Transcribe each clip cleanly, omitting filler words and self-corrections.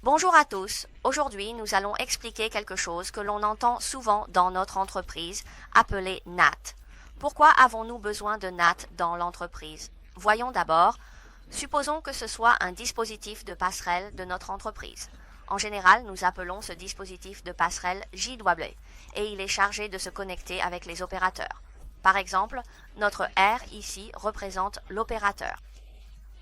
Bonjour à tous. Aujourd'hui, nous allons expliquer quelque chose que l'on entend souvent dans notre entreprise, appelé NAT. Pourquoi avons-nous besoin de NAT dans l'entreprise? Voyons d'abord. Supposons que ce soit un dispositif de passerelle de notre entreprise. En général, nous appelons ce dispositif de passerelle JW et il est chargé de se connecter avec les opérateurs. Par exemple, notre R ici représente l'opérateur.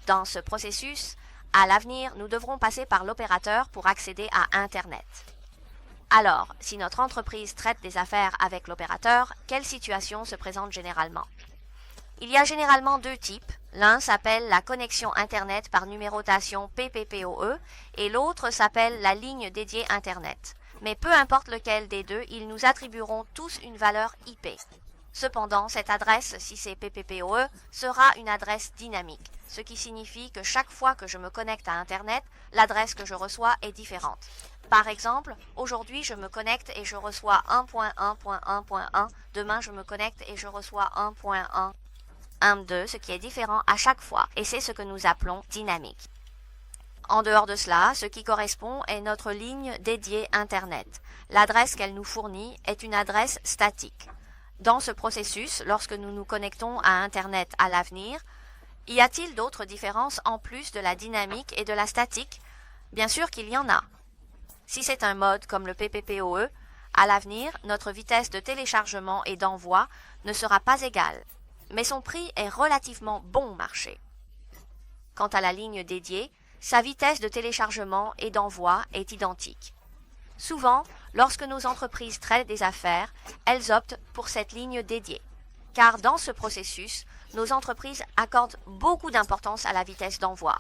Dans ce processus, à l'avenir, nous devrons passer par l'opérateur pour accéder à Internet. Alors, si notre entreprise traite des affaires avec l'opérateur, quelle situation se présente généralement? Il y a généralement deux types. L'un s'appelle la connexion Internet par numérotation PPPoE et l'autre s'appelle la ligne dédiée Internet. Mais peu importe lequel des deux, ils nous attribueront tous une valeur IP. Cependant, cette adresse, si c'est PPPoE, sera une adresse dynamique, ce qui signifie que chaque fois que je me connecte à Internet, l'adresse que je reçois est différente. Par exemple, aujourd'hui je me connecte et je reçois 1.1.1.1, demain je me connecte et je reçois 1.1.1.2, ce qui est différent à chaque fois, et c'est ce que nous appelons dynamique. En dehors de cela, ce qui correspond est notre ligne dédiée Internet. L'adresse qu'elle nous fournit est une adresse statique. Dans ce processus, lorsque nous nous connectons à Internet à l'avenir, y a-t-il d'autres différences en plus de la dynamique et de la statique? Bien sûr qu'il y en a. Si c'est un mode comme le PPPoE, à l'avenir, notre vitesse de téléchargement et d'envoi ne sera pas égale, mais son prix est relativement bon marché. Quant à la ligne dédiée, sa vitesse de téléchargement et d'envoi est identique. Souvent, lorsque nos entreprises traitent des affaires, elles optent pour cette ligne dédiée, car dans ce processus, nos entreprises accordent beaucoup d'importance à la vitesse d'envoi.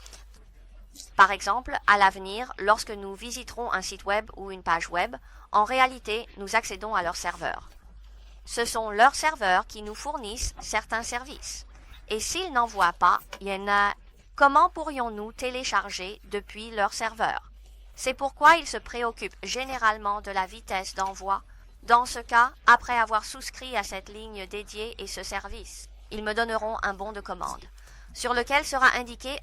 Par exemple, à l'avenir, lorsque nous visiterons un site web ou une page web, en réalité, nous accédons à leur serveur. Ce sont leurs serveurs qui nous fournissent certains services. Et s'ils n'envoient pas, comment pourrions-nous télécharger depuis leur serveur? C'est pourquoi ils se préoccupent généralement de la vitesse d'envoi. Dans ce cas, après avoir souscrit à cette ligne dédiée et ce service, ils me donneront un bon de commande, sur lequel sera indiqué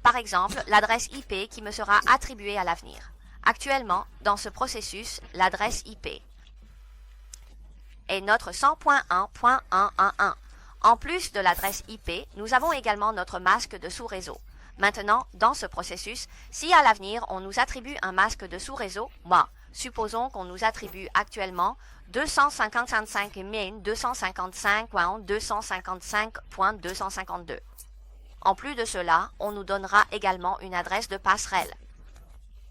par exemple, l'adresse IP qui me sera attribuée à l'avenir. Actuellement, dans ce processus, l'adresse IP est notre 100.1.111. En plus de l'adresse IP, nous avons également notre masque de sous-réseau. Maintenant, dans ce processus, si à l'avenir on nous attribue un masque de sous-réseau, supposons qu'on nous attribue actuellement 255.255.255.252. En plus de cela, on nous donnera également une adresse de passerelle.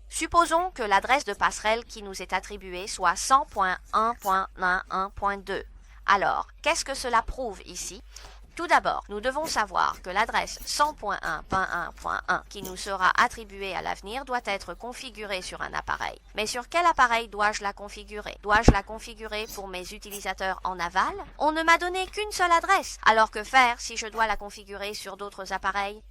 Supposons que l'adresse de passerelle qui nous est attribuée soit 100.1.11.2. Alors, qu'est-ce que cela prouve ici? Tout d'abord, nous devons savoir que l'adresse 100.1.1.1 qui nous sera attribuée à l'avenir doit être configurée sur un appareil. Mais sur quel appareil dois-je la configurer? Dois-je la configurer pour mes utilisateurs en aval? On ne m'a donné qu'une seule adresse. Alors que faire si je dois la configurer sur d'autres appareils?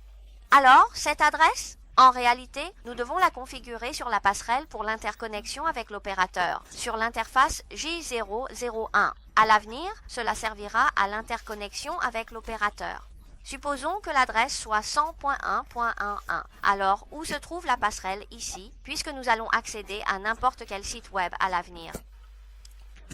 Alors, cette adresse? En réalité, nous devons la configurer sur la passerelle pour l'interconnexion avec l'opérateur, sur l'interface J001. À l'avenir, cela servira à l'interconnexion avec l'opérateur. Supposons que l'adresse soit 100.1.11. Alors, où se trouve la passerelle ici, puisque nous allons accéder à n'importe quel site web à l'avenir?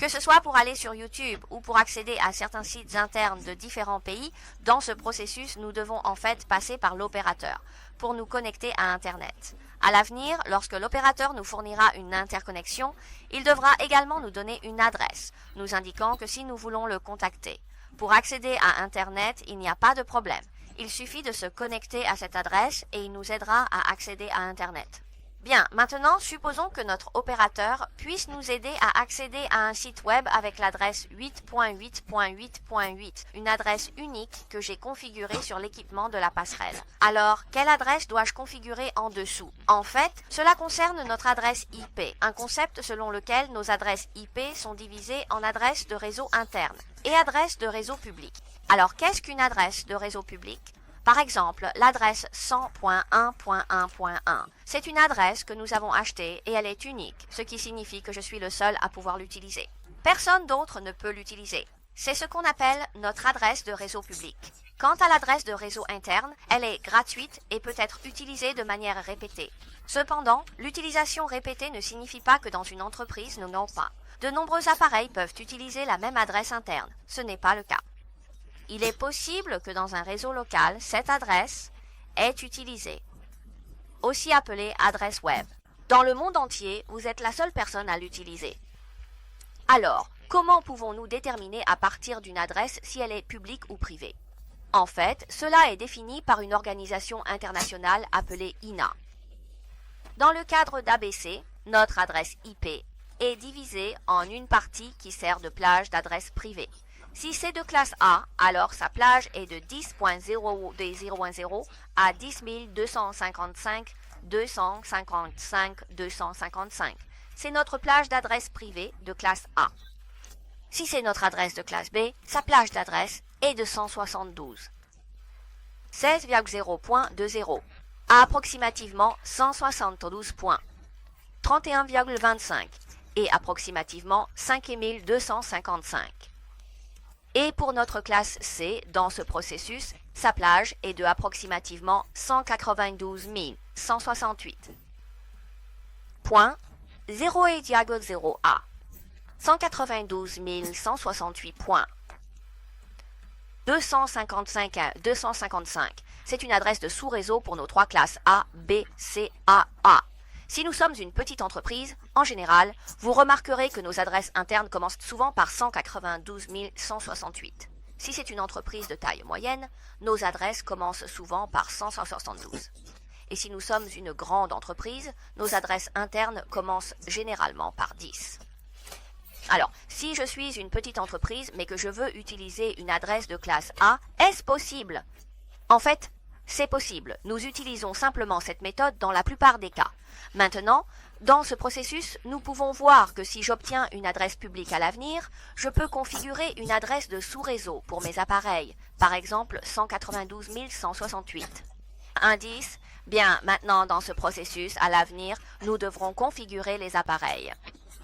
Que ce soit pour aller sur YouTube ou pour accéder à certains sites internes de différents pays, dans ce processus, nous devons en fait passer par l'opérateur pour nous connecter à Internet. À l'avenir, lorsque l'opérateur nous fournira une interconnexion, il devra également nous donner une adresse, nous indiquant que si nous voulons le contacter. Pour accéder à Internet, il n'y a pas de problème. Il suffit de se connecter à cette adresse et il nous aidera à accéder à Internet. Bien, maintenant, supposons que notre opérateur puisse nous aider à accéder à un site web avec l'adresse 8.8.8.8, une adresse unique que j'ai configurée sur l'équipement de la passerelle. Alors, quelle adresse dois-je configurer en dessous? En fait, cela concerne notre adresse IP, un concept selon lequel nos adresses IP sont divisées en adresses de réseau interne et adresses de réseau public. Alors, qu'est-ce qu'une adresse de réseau public? Par exemple, l'adresse 100.1.1.1. C'est une adresse que nous avons achetée et elle est unique, ce qui signifie que je suis le seul à pouvoir l'utiliser. Personne d'autre ne peut l'utiliser. C'est ce qu'on appelle notre adresse de réseau public. Quant à l'adresse de réseau interne, elle est gratuite et peut être utilisée de manière répétée. Cependant, l'utilisation répétée ne signifie pas que dans une entreprise, nous n'avons pas. De nombreux appareils peuvent utiliser la même adresse interne. Ce n'est pas le cas. Il est possible que dans un réseau local, cette adresse est utilisée, aussi appelée adresse web. Dans le monde entier, vous êtes la seule personne à l'utiliser. Alors, comment pouvons-nous déterminer à partir d'une adresse si elle est publique ou privée? En fait, cela est défini par une organisation internationale appelée INA. Dans le cadre d'ABC, notre adresse IP est divisée en une partie qui sert de plage d'adresse privée. Si c'est de classe A, alors sa plage est de 10.0.010 à 10.255.255.255. C'est notre plage d'adresse privée de classe A. Si c'est notre adresse de classe B, sa plage d'adresse est de 172. 16,0.20 à approximativement 172 points, 31,25 et approximativement 5255. Et pour notre classe C, dans ce processus, sa plage est de approximativement 192 168. Point 0,0 A. 192 168 points. 255 à 255. C'est une adresse de sous-réseau pour nos trois classes A, B, C, A, A. Si nous sommes une petite entreprise, en général, vous remarquerez que nos adresses internes commencent souvent par 192 168. Si c'est une entreprise de taille moyenne, nos adresses commencent souvent par 172. Et si nous sommes une grande entreprise, nos adresses internes commencent généralement par 10. Alors, si je suis une petite entreprise mais que je veux utiliser une adresse de classe A, est-ce possible? En fait, c'est possible. Nous utilisons simplement cette méthode dans la plupart des cas. Maintenant, dans ce processus, nous pouvons voir que si j'obtiens une adresse publique à l'avenir, je peux configurer une adresse de sous-réseau pour mes appareils, par exemple 192 168. Indice, bien maintenant dans ce processus, à l'avenir, nous devrons configurer les appareils.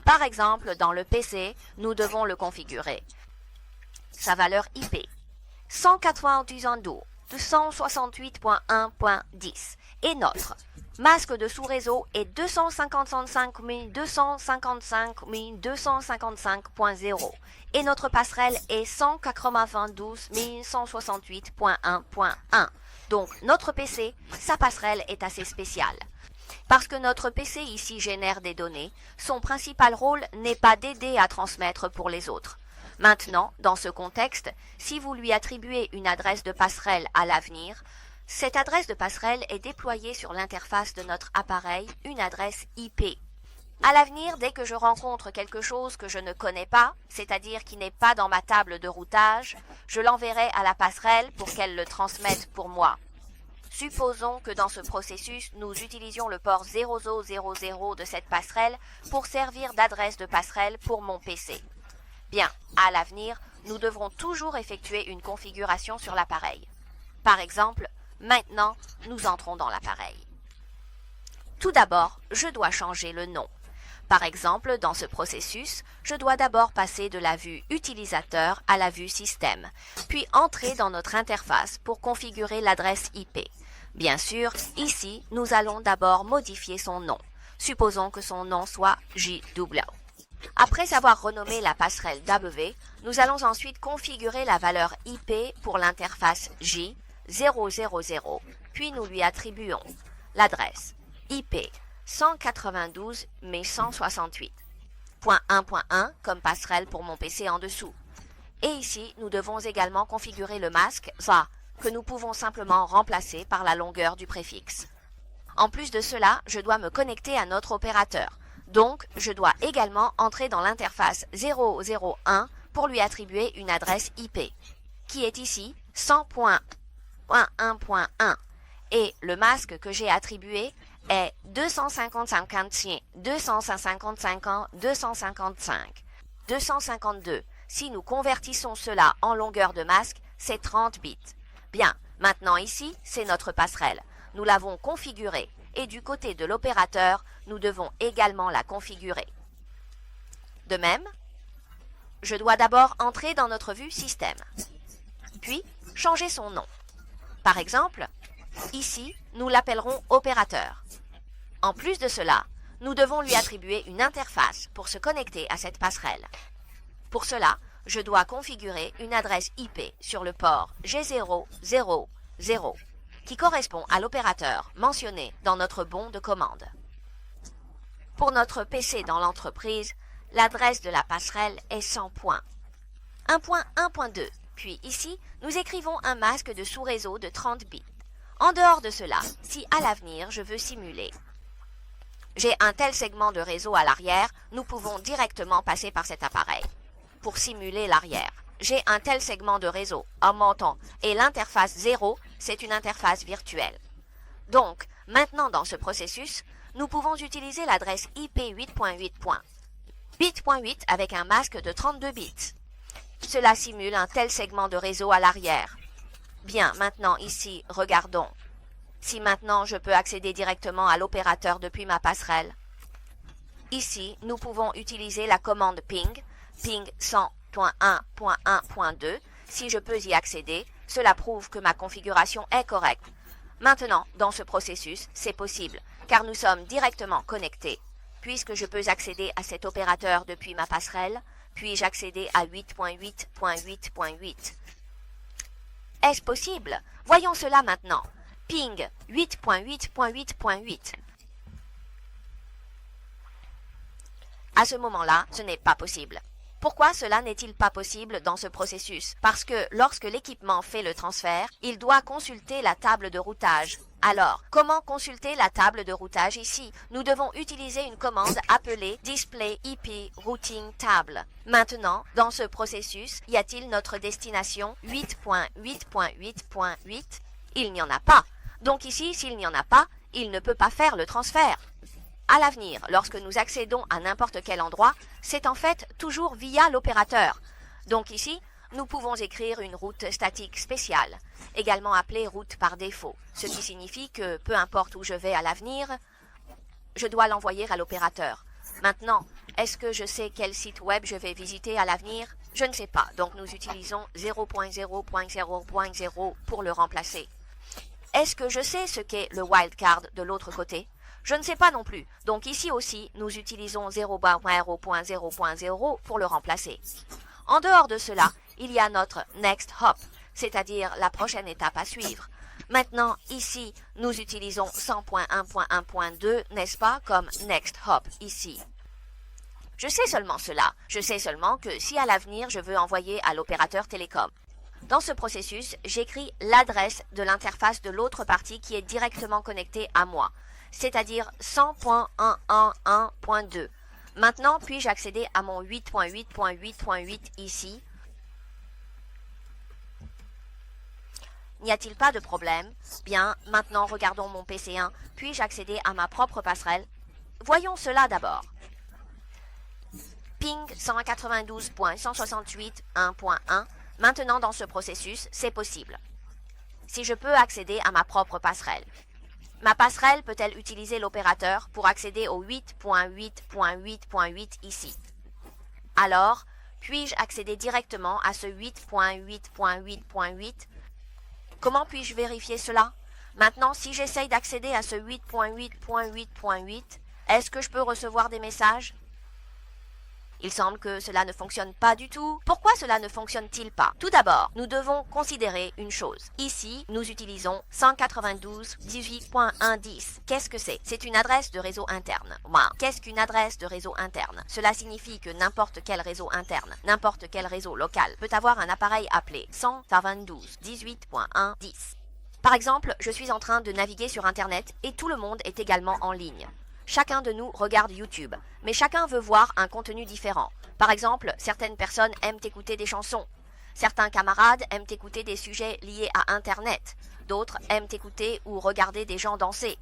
Par exemple, dans le PC, nous devons le configurer. Sa valeur IP, 192.168.1.10 et notre masque de sous-réseau est 255.255.255.0 et notre passerelle est 192.168.1.1. Donc notre PC, sa passerelle est assez spéciale. Parce que notre PC ici génère des données, son principal rôle n'est pas d'aider à transmettre pour les autres. Maintenant, dans ce contexte, si vous lui attribuez une adresse de passerelle à l'avenir, cette adresse de passerelle est déployée sur l'interface de notre appareil, une adresse IP. À l'avenir, dès que je rencontre quelque chose que je ne connais pas, c'est-à-dire qui n'est pas dans ma table de routage, je l'enverrai à la passerelle pour qu'elle le transmette pour moi. Supposons que dans ce processus, nous utilisions le port 0000 de cette passerelle pour servir d'adresse de passerelle pour mon PC. Bien, à l'avenir, nous devrons toujours effectuer une configuration sur l'appareil. Par exemple, maintenant, nous entrons dans l'appareil. Tout d'abord, je dois changer le nom. Par exemple, dans ce processus, je dois d'abord passer de la vue utilisateur à la vue système, puis entrer dans notre interface pour configurer l'adresse IP. Bien sûr, ici, nous allons d'abord modifier son nom. Supposons que son nom soit JW. Après avoir renommé la passerelle W, nous allons ensuite configurer la valeur IP pour l'interface J000, puis nous lui attribuons l'adresse IP 192 168.1.1 comme passerelle pour mon PC en dessous. Et ici, nous devons également configurer le masque VA, que nous pouvons simplement remplacer par la longueur du préfixe. En plus de cela, je dois me connecter à notre opérateur. Donc, je dois également entrer dans l'interface 001 pour lui attribuer une adresse IP, qui est ici 100.1.1.1. Et le masque que j'ai attribué est 255.255.255. Si nous convertissons cela en longueur de masque, c'est 30 bits. Bien, maintenant ici, c'est notre passerelle. Nous l'avons configurée et du côté de l'opérateur, nous devons également la configurer. De même, je dois d'abord entrer dans notre vue système, puis changer son nom. Par exemple, ici, nous l'appellerons opérateur. En plus de cela, nous devons lui attribuer une interface pour se connecter à cette passerelle. Pour cela, je dois configurer une adresse IP sur le port G000, qui correspond à l'opérateur mentionné dans notre bon de commande. Pour notre PC dans l'entreprise, l'adresse de la passerelle est 100 points. 1.1.2, puis ici, nous écrivons un masque de sous-réseau de 30 bits. En dehors de cela, si à l'avenir je veux simuler j'ai un tel segment de réseau à l'arrière, nous pouvons directement passer par cet appareil. Pour simuler l'arrière, j'ai un tel segment de réseau en montant et l'interface 0, c'est une interface virtuelle. Donc, maintenant dans ce processus, nous pouvons utiliser l'adresse IP 8.8. 8.8 avec un masque de 32 bits. Cela simule un tel segment de réseau à l'arrière. Bien, maintenant ici, regardons. Si maintenant je peux accéder directement à l'opérateur depuis ma passerelle. Ici, nous pouvons utiliser la commande ping 100.1.1.2. Si je peux y accéder, cela prouve que ma configuration est correcte. Maintenant, dans ce processus, c'est possible, car nous sommes directement connectés. Puisque je peux accéder à cet opérateur depuis ma passerelle, puis-je accéder à 8.8.8.8. Est-ce possible? Voyons cela maintenant. Ping 8.8.8.8. À ce moment-là, ce n'est pas possible. Pourquoi cela n'est-il pas possible dans ce processus? Parce que lorsque l'équipement fait le transfert, il doit consulter la table de routage. Alors, comment consulter la table de routage ici? Nous devons utiliser une commande appelée Display IP Routing Table. Maintenant, dans ce processus, y a-t-il notre destination 8.8.8.8? Il n'y en a pas. Donc ici, s'il n'y en a pas, il ne peut pas faire le transfert. À l'avenir, lorsque nous accédons à n'importe quel endroit, c'est en fait toujours via l'opérateur. Donc ici, nous pouvons écrire une route statique spéciale, également appelée route par défaut, ce qui signifie que peu importe où je vais à l'avenir, je dois l'envoyer à l'opérateur. Maintenant, est-ce que je sais quel site web je vais visiter à l'avenir? Je ne sais pas, donc nous utilisons 0.0.0.0 pour le remplacer. Est-ce que je sais ce qu'est le wildcard de l'autre côté? Je ne sais pas non plus, donc ici aussi, nous utilisons 0.0.0.0 pour le remplacer. En dehors de cela, il y a notre next hop, c'est-à-dire la prochaine étape à suivre. Maintenant, ici, nous utilisons 100.1.1.2, n'est-ce pas, comme next hop ici. Je sais seulement cela. Je sais seulement que si à l'avenir je veux envoyer à l'opérateur télécom. Dans ce processus, j'écris l'adresse de l'interface de l'autre partie qui est directement connectée à moi, c'est-à-dire 100.111.2. Maintenant, puis-je accéder à mon 8.8.8.8 ici? N'y a-t-il pas de problème? Bien, maintenant regardons mon PC1. Puis-je accéder à ma propre passerelle? Voyons cela d'abord. Ping 192.168.1.1. Maintenant, dans ce processus, c'est possible. Si je peux accéder à ma propre passerelle. Ma passerelle peut-elle utiliser l'opérateur pour accéder au 8.8.8.8 ici? Alors, puis-je accéder directement à ce 8.8.8.8? Comment puis-je vérifier cela? Maintenant, si j'essaye d'accéder à ce 8.8.8.8, est-ce que je peux recevoir des messages? Il semble que cela ne fonctionne pas du tout. Pourquoi cela ne fonctionne-t-il pas? Tout d'abord, nous devons considérer une chose. Ici, nous utilisons 192.18.1.10. Qu'est-ce que c'est? C'est une adresse de réseau interne. Wow. Qu'est-ce qu'une adresse de réseau interne? Cela signifie que n'importe quel réseau interne, n'importe quel réseau local peut avoir un appareil appelé 192.18.1.10. Par exemple, je suis en train de naviguer sur Internet et tout le monde est également en ligne. Chacun de nous regarde YouTube, mais chacun veut voir un contenu différent. Par exemple, certaines personnes aiment écouter des chansons. Certains camarades aiment écouter des sujets liés à Internet. D'autres aiment écouter ou regarder des gens danser.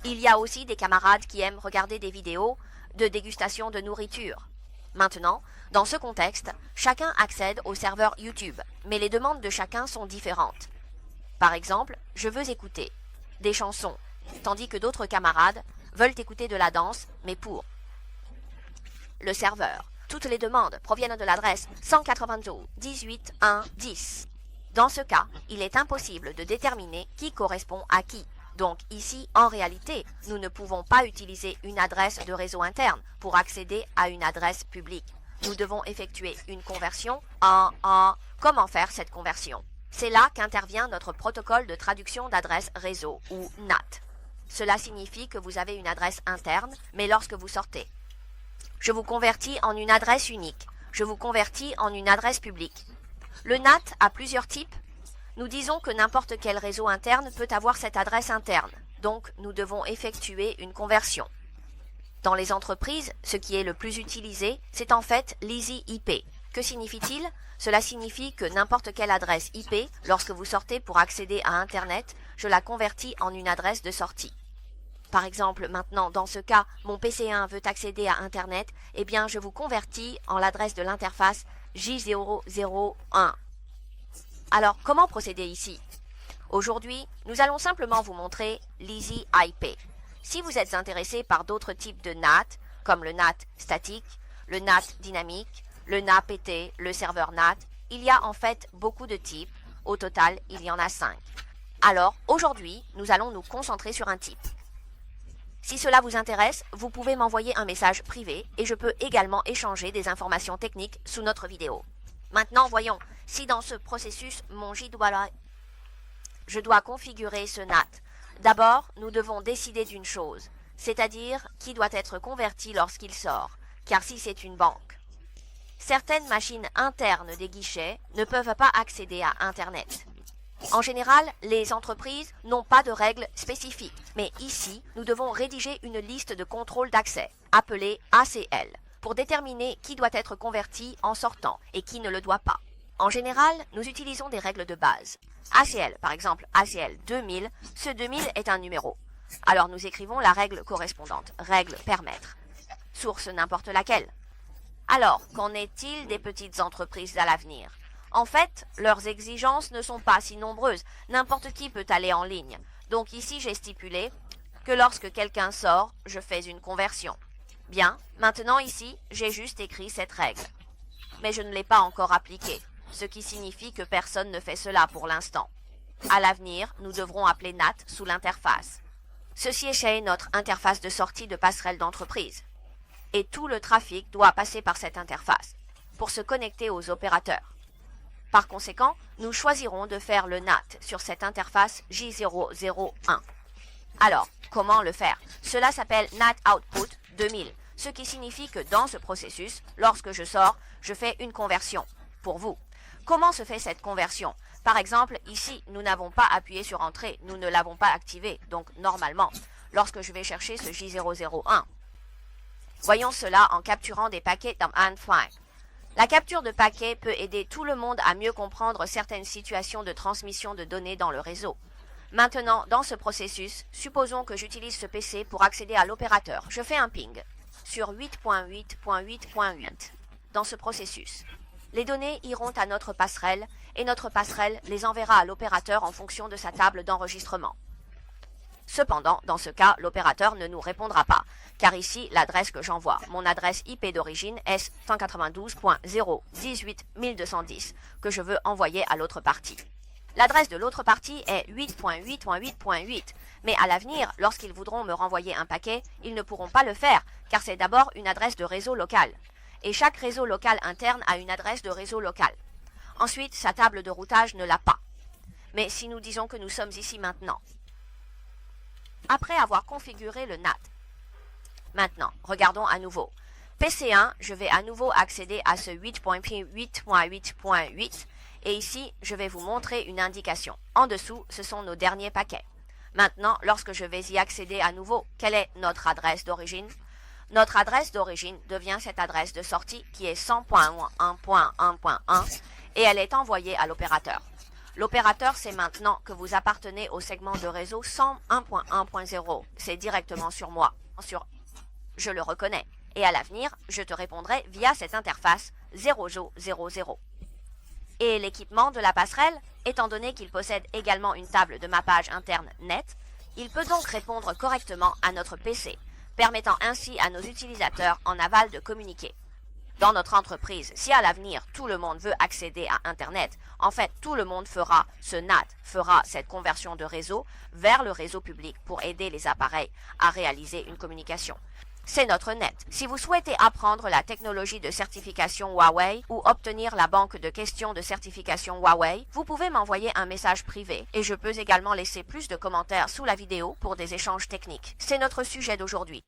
Il y a aussi des camarades qui aiment regarder des vidéos de dégustation de nourriture. Maintenant, dans ce contexte, chacun accède au serveur YouTube, mais les demandes de chacun sont différentes. Par exemple, je veux écouter des chansons, tandis que d'autres camarades veulent écouter de la danse, mais pour le serveur. Toutes les demandes proviennent de l'adresse 192.18.1.10. Dans ce cas, il est impossible de déterminer qui correspond à qui. Donc ici, en réalité, nous ne pouvons pas utiliser une adresse de réseau interne pour accéder à une adresse publique. Nous devons effectuer une conversion en... Comment faire cette conversion? C'est là qu'intervient notre protocole de traduction d'adresse réseau, ou NAT. Cela signifie que vous avez une adresse interne, mais lorsque vous sortez, je vous convertis en une adresse unique. Je vous convertis en une adresse publique. Le NAT a plusieurs types. Nous disons que n'importe quel réseau interne peut avoir cette adresse interne. Donc, nous devons effectuer une conversion. Dans les entreprises, ce qui est le plus utilisé, c'est en fait l'Easy IP. Que signifie-t-il? Cela signifie que n'importe quelle adresse IP, lorsque vous sortez pour accéder à Internet, je la convertis en une adresse de sortie. Par exemple, maintenant, dans ce cas, mon PC1 veut accéder à Internet, eh bien, je vous convertis en l'adresse de l'interface J001. Alors, comment procéder ici? Aujourd'hui, nous allons simplement vous montrer l'Easy IP. Si vous êtes intéressé par d'autres types de NAT, comme le NAT statique, le NAT dynamique, le NAPT, le serveur NAT, il y a en fait beaucoup de types. Au total, il y en a 5. Alors, aujourd'hui, nous allons nous concentrer sur un type. Si cela vous intéresse, vous pouvez m'envoyer un message privé et je peux également échanger des informations techniques sous notre vidéo. Maintenant, voyons si dans ce processus, je dois configurer ce NAT. D'abord, nous devons décider d'une chose, c'est-à-dire qui doit être converti lorsqu'il sort, car si c'est une banque. Certaines machines internes des guichets ne peuvent pas accéder à Internet. En général, les entreprises n'ont pas de règles spécifiques, mais ici, nous devons rédiger une liste de contrôle d'accès, appelée ACL, pour déterminer qui doit être converti en sortant et qui ne le doit pas. En général, nous utilisons des règles de base. ACL, par exemple ACL 2000, ce 2000 est un numéro. Alors nous écrivons la règle correspondante, règle permettre. Source n'importe laquelle. Alors, qu'en est-il des petites entreprises à l'avenir? En fait, leurs exigences ne sont pas si nombreuses. N'importe qui peut aller en ligne. Donc ici, j'ai stipulé que lorsque quelqu'un sort, je fais une conversion. Bien, maintenant ici, j'ai juste écrit cette règle. Mais je ne l'ai pas encore appliquée, ce qui signifie que personne ne fait cela pour l'instant. À l'avenir, nous devrons appeler NAT sous l'interface. Ceci est notre interface de sortie de passerelle d'entreprise. Et tout le trafic doit passer par cette interface pour se connecter aux opérateurs. Par conséquent, nous choisirons de faire le NAT sur cette interface J001. Alors, comment le faire? Cela s'appelle NAT Output 2000, ce qui signifie que dans ce processus, lorsque je sors, je fais une conversion pour vous. Comment se fait cette conversion? Par exemple, ici, nous n'avons pas appuyé sur Entrée, nous ne l'avons pas activé, donc normalement, lorsque je vais chercher ce J001. Voyons cela en capturant des paquets dans ANFI. La capture de paquets peut aider tout le monde à mieux comprendre certaines situations de transmission de données dans le réseau. Maintenant, dans ce processus, supposons que j'utilise ce PC pour accéder à l'opérateur. Je fais un ping sur 8.8.8.8 dans ce processus. Les données iront à notre passerelle et notre passerelle les enverra à l'opérateur en fonction de sa table d'enregistrement. Cependant, dans ce cas, l'opérateur ne nous répondra pas, car ici, l'adresse que j'envoie, mon adresse IP d'origine est 192.0.18.1210, que je veux envoyer à l'autre partie. L'adresse de l'autre partie est 8.8.8.8, mais à l'avenir, lorsqu'ils voudront me renvoyer un paquet, ils ne pourront pas le faire, car c'est d'abord une adresse de réseau local. Et chaque réseau local interne a une adresse de réseau local. Ensuite, sa table de routage ne l'a pas. Mais si nous disons que nous sommes ici maintenant, après avoir configuré le NAT. Maintenant, regardons à nouveau. PC1, je vais à nouveau accéder à ce 8.8.8.8 et ici, je vais vous montrer une indication. En dessous, ce sont nos derniers paquets. Maintenant, lorsque je vais y accéder à nouveau, quelle est notre adresse d'origine? Notre adresse d'origine devient cette adresse de sortie qui est 100.1.1.1 et elle est envoyée à l'opérateur. L'opérateur sait maintenant que vous appartenez au segment de réseau 101.1.0. C'est directement sur moi. Je le reconnais. Et à l'avenir, je te répondrai via cette interface 0Jo00. Et l'équipement de la passerelle, étant donné qu'il possède également une table de mappage interne net, il peut donc répondre correctement à notre PC, permettant ainsi à nos utilisateurs en aval de communiquer. Dans notre entreprise, si à l'avenir tout le monde veut accéder à Internet, en fait tout le monde fera ce NAT, fera cette conversion de réseau vers le réseau public pour aider les appareils à réaliser une communication. C'est notre net. Si vous souhaitez apprendre la technologie de certification Huawei ou obtenir la banque de questions de certification Huawei, vous pouvez m'envoyer un message privé et je peux également laisser plus de commentaires sous la vidéo pour des échanges techniques. C'est notre sujet d'aujourd'hui.